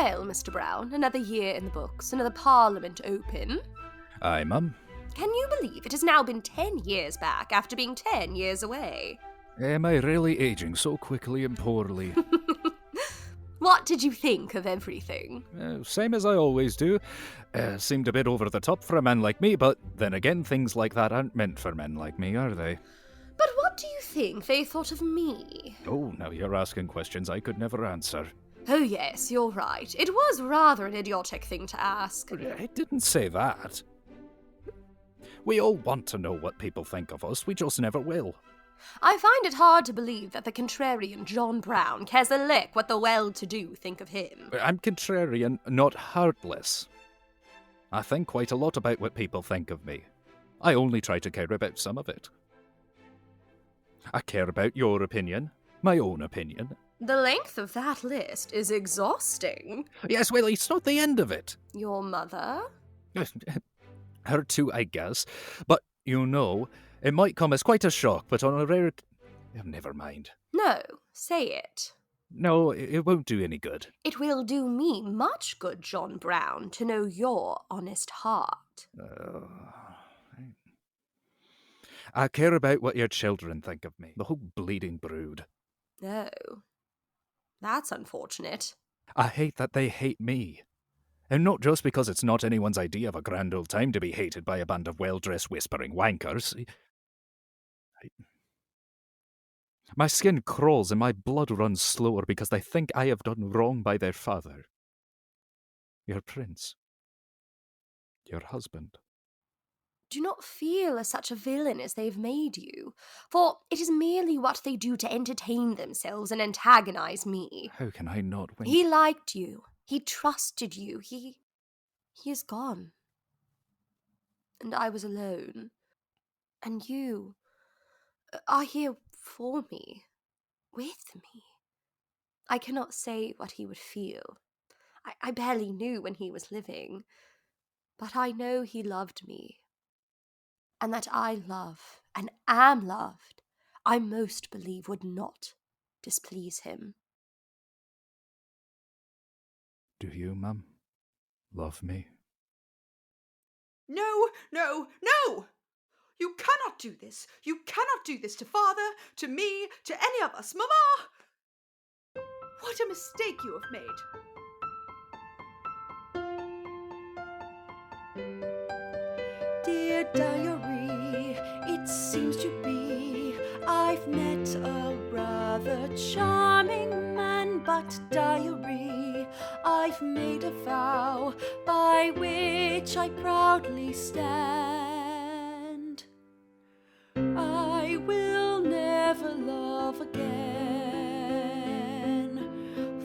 Well, Mr. Brown, another year in the books, another Parliament open. Aye, Mum. Can you believe it has now been 10 years back after being 10 years away? Am I really aging so quickly and poorly? What did you think of everything? Same as I always do. Seemed a bit over the top for a man like me, but then again, things like that aren't meant for men like me, are they? But what do you think they thought of me? Oh, now you're asking questions I could never answer. Oh yes, you're right. It was rather an idiotic thing to ask. I didn't say that. We all want to know what people think of us, we just never will. I find it hard to believe that the contrarian John Brown cares a lick what the well-to-do think of him. I'm contrarian, not heartless. I think quite a lot about what people think of me. I only try to care about some of it. I care about your opinion, my own opinion. The length of that list is exhausting. Yes, well, it's not the end of it. Your mother? Her too, I guess. But, you know, it might come as quite a shock, but on a rare... Never mind. No, say it. No, it won't do any good. It will do me much good, John Brown, to know your honest heart. I care about what your children think of me. The whole bleeding brood. Oh. That's unfortunate. I hate that they hate me. And not just because it's not anyone's idea of a grand old time to be hated by a band of well-dressed whispering wankers. My skin crawls and my blood runs slower because they think I have done wrong by their father. Your prince. Your husband. Do not feel as such a villain as they've made you, for it is merely what they do to entertain themselves and antagonize me. How can I not win? He liked you. He trusted you. He is gone. And I was alone. And you are here for me, with me. I cannot say what he would feel. I barely knew when he was living, but I know he loved me. And that I love, and am loved, I most believe would not displease him. Do you, Mum, love me? No, no, no! You cannot do this. You cannot do this to father, to me, to any of us. Mamma! What a mistake you have made. Dear diary, it seems to be I've met a rather charming man, but diary, I've made a vow by which I proudly stand. I will never love again,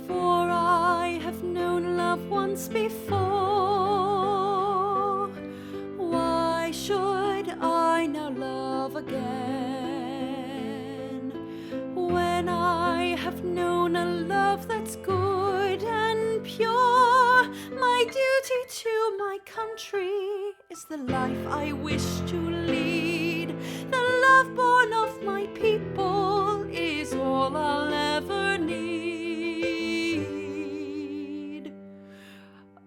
for I have known love once before. Why should I now love again, when I have known a love that's good and pure? My duty to my country is the life I wish to lead. The love born of my people is all I'll ever need.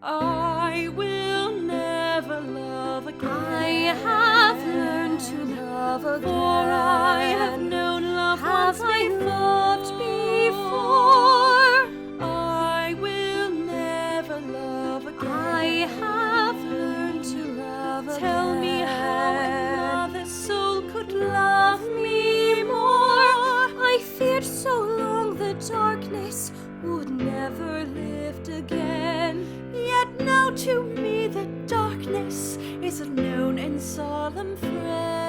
I will never love again. I have learned to love again. For I have known love once loved before. I will never love again. I have learned to love again. Tell me how another soul could love me more. I feared so long the darkness would never lift again. Yet now to me the darkness is a known and solemn friend.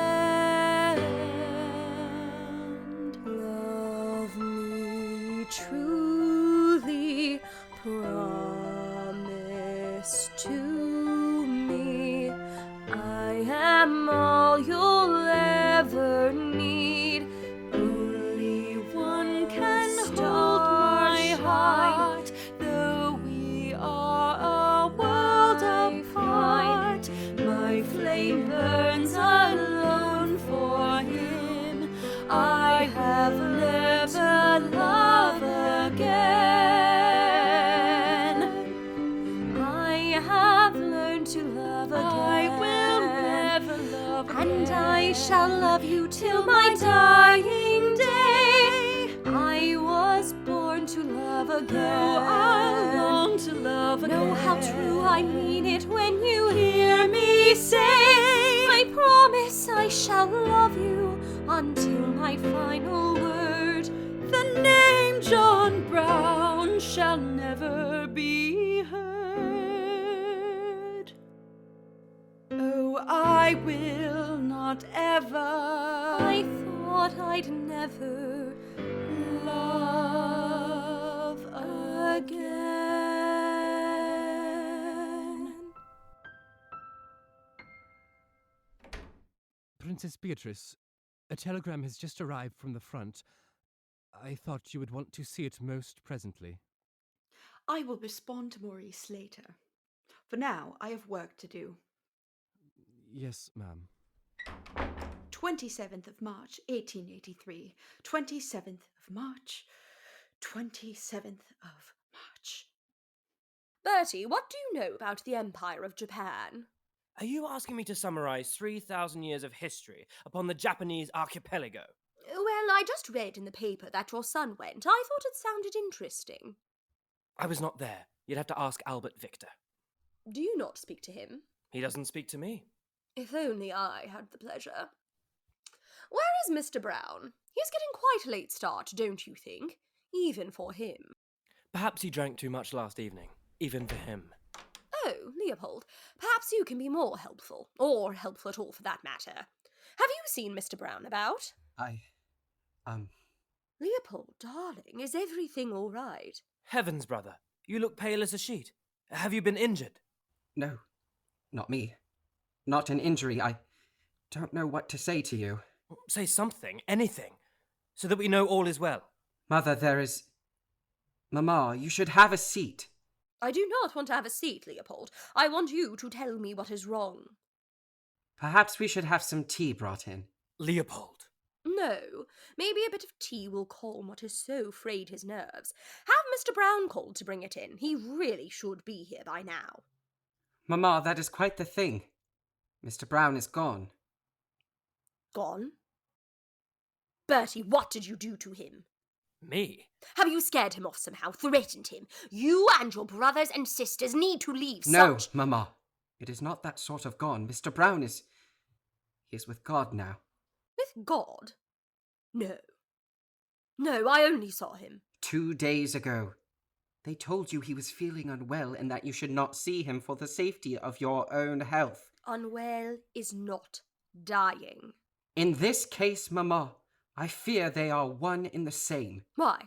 Love me truly, promise to me, I am all you'll ever need. Only one can hold my heart, though we are a world apart. My flame burns alone for him. I have never loved again. shall love you till my dying day. I was born to love again. I long to love again. Know how true I mean it when you hear me say, I promise I shall love you until my final word. The name John Brown shall never be heard. Oh, I will not ever. I thought I'd never love again. Princess Beatrice, a telegram has just arrived from the front. I thought you would want to see it most presently. I will respond to Maurice later. For now, I have work to do. Yes, ma'am. 27th of March, 1883. 27th of March. 27th of March. Bertie, what do you know about the Empire of Japan? Are you asking me to summarize 3,000 years of history upon the Japanese archipelago? Well, I just read in the paper that your son went. I thought it sounded interesting. I was not there. You'd have to ask Albert Victor. Do you not speak to him? He doesn't speak to me. If only I had the pleasure. Where is Mr. Brown? He's getting quite a late start, don't you think? Even for him. Perhaps he drank too much last evening, even for him. Oh, Leopold, perhaps you can be more helpful, or helpful at all for that matter. Have you seen Mr. Brown about? Leopold, darling, is everything all right? Heavens, brother, you look pale as a sheet. Have you been injured? No, not me. Not an injury. I don't know what to say to you. Say something, anything, so that we know all is well. Mother, there is... Mamma, you should have a seat. I do not want to have a seat, Leopold. I want you to tell me what is wrong. Perhaps we should have some tea brought in. Leopold. No, maybe a bit of tea will calm what has so frayed his nerves. Have Mr. Brown called to bring it in. He really should be here by now. Mamma, that is quite the thing. Mr. Brown is gone. Gone? Bertie, what did you do to him? Me? Have you scared him off somehow, threatened him? You and your brothers and sisters need to leave No, such... Mamma. It is not that sort of gone. Mr. Brown is... He is with God now. With God? No. No, I only saw him. 2 days ago. They told you he was feeling unwell and that you should not see him for the safety of your own health. Unwell is not dying. In this case, Mamma, I fear they are one in the same. Why?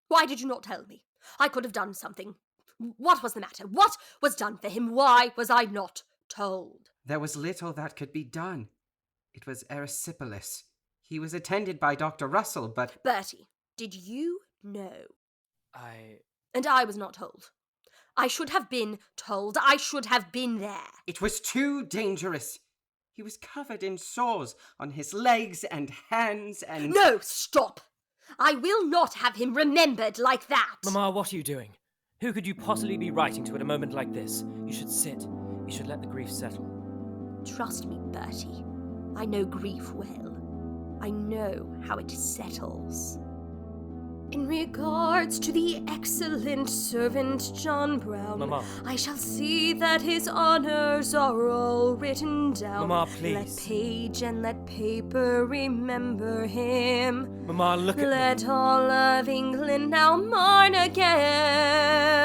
Why did you not tell me? I could have done something. What was the matter? What was done for him? Why was I not told? There was little that could be done. It was erysipelas. He was attended by Dr. Russell, but... Bertie, did you know? And I was not told. I should have been told. I should have been there. It was too dangerous. He was covered in sores on his legs and hands and... No, stop! I will not have him remembered like that. Mamma, what are you doing? Who could you possibly be writing to at a moment like this? You should sit. You should let the grief settle. Trust me, Bertie. I know grief well. I know how it settles. In regards to the excellent servant John Brown, Mamma. I shall see that his honours are all written down. Mamma, please. Let page and let paper remember him. Mamma, look at Let me. all of England now mourn again.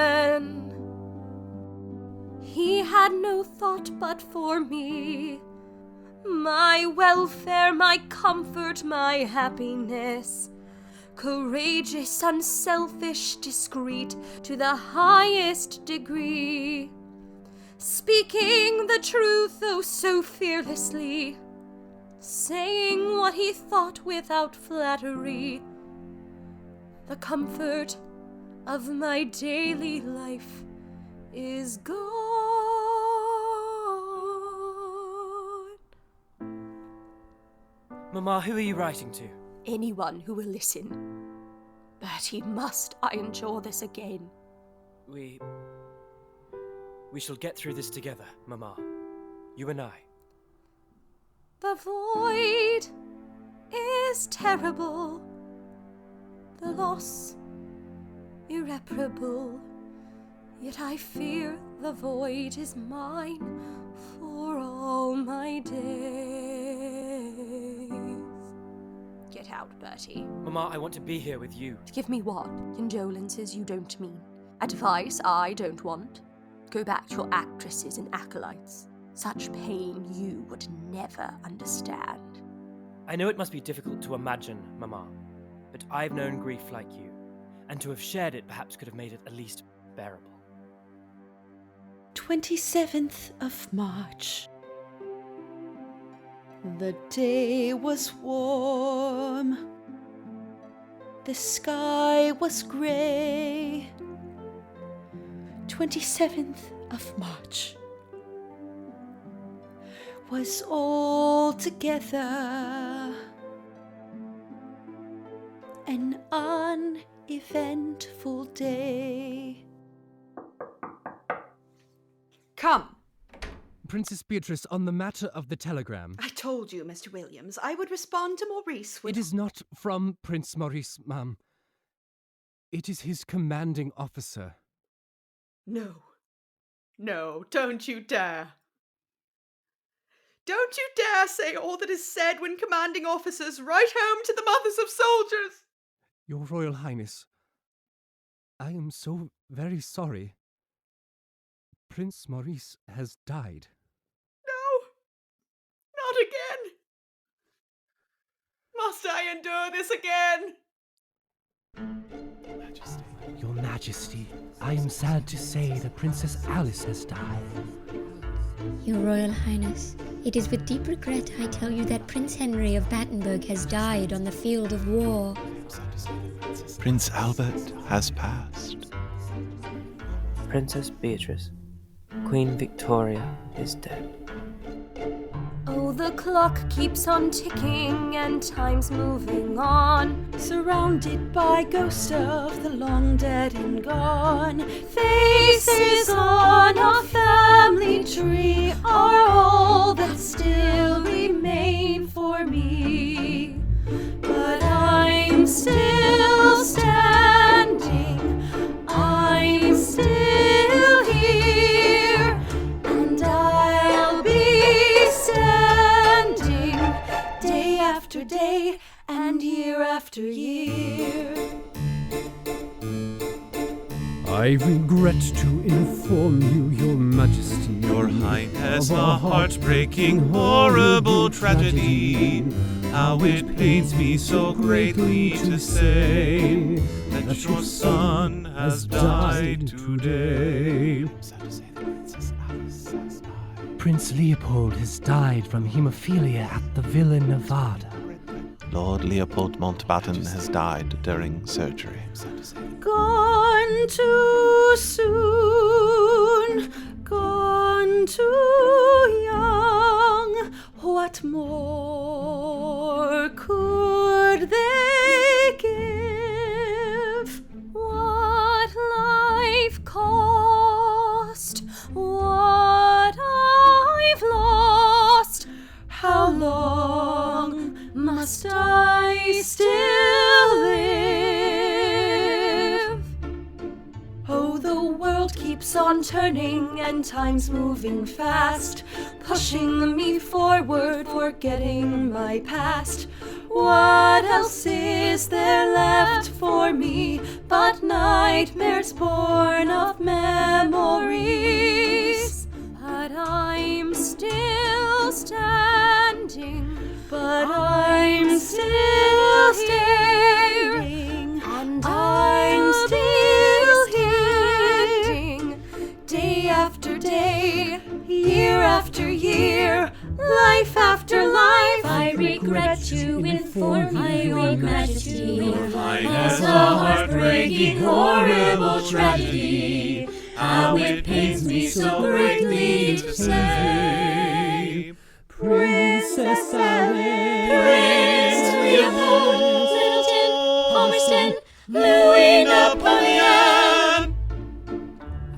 He had no thought but for me, my welfare, my comfort, my happiness. Courageous, unselfish, discreet to the highest degree. Speaking the truth, oh so fearlessly. Saying what he thought without flattery. The comfort of my daily life is gone. Mamma, who are you writing to? Anyone who will listen. Bertie, must I endure this again? We shall get through this together, Mamma. You and I. The void is terrible, the loss irreparable. Yet I fear the void is mine for all my days. Get out, Bertie. Mama, I want to be here with you. To give me what? Condolences you don't mean. Advice I don't want. Go back to your actresses and acolytes. Such pain you would never understand. I know it must be difficult to imagine, Mama, but I've known grief like you, and to have shared it perhaps could have made it at least bearable. 27th of March. The day was warm. The sky was grey. 27th of March was altogether an uneventful day. Come. Princess Beatrice, on the matter of the telegram. I told you, Mr. Williams, I would respond to Maurice when... It is not from Prince Maurice, ma'am. It is his commanding officer. No. No, don't you dare. Don't you dare say all that is said when commanding officers write home to the mothers of soldiers. Your Royal Highness, I am so very sorry. Prince Maurice has died. No, not again. Must I endure this again? Your Majesty, I am sad to say that Princess Alice has died. Your Royal Highness, it is with deep regret I tell you that Prince Henry of Battenberg has died on the field of war. Prince Albert has passed. Princess Beatrice, Queen Victoria is dead. Oh, the clock keeps on ticking and time's moving on. Surrounded by ghosts of the long dead and gone. Faces on a family tree are all that still remain for me. But I'm still standing, I'm still here, and I'll be standing day after day and year after year. I regret to inform you, Your Majesty, Your Highness, a heartbreaking, horrible tragedy. How it pains me so greatly to say that your son has died today. Prince Leopold has died from hemophilia at the Villa Nevada. Lord Leopold Mountbatten has died during surgery. Gone too soon, gone too young. What more could they give? What life cost, what I've lost. How long must I still live? Oh, the world keeps on turning and time's moving fast, pushing me forward, forgetting my past. What else is there left for me but nightmares born of memories? But I'm still standing, but I'm still standing, and I'm still standing day after day, year after year, life after life. I regret to inform you, Your Majesty, Highness, a heartbreaking, horrible tragedy. How it pains me so greatly to say. Princess Alice, Prince Leopold, Littleton, Palmerston, Louis Napoleon.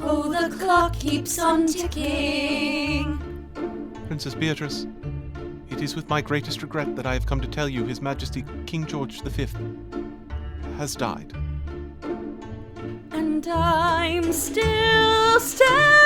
Oh, the clock keeps on ticking. Princess Beatrice, it It is with my greatest regret that I have come to tell you His Majesty King George V has died. And I'm still standing.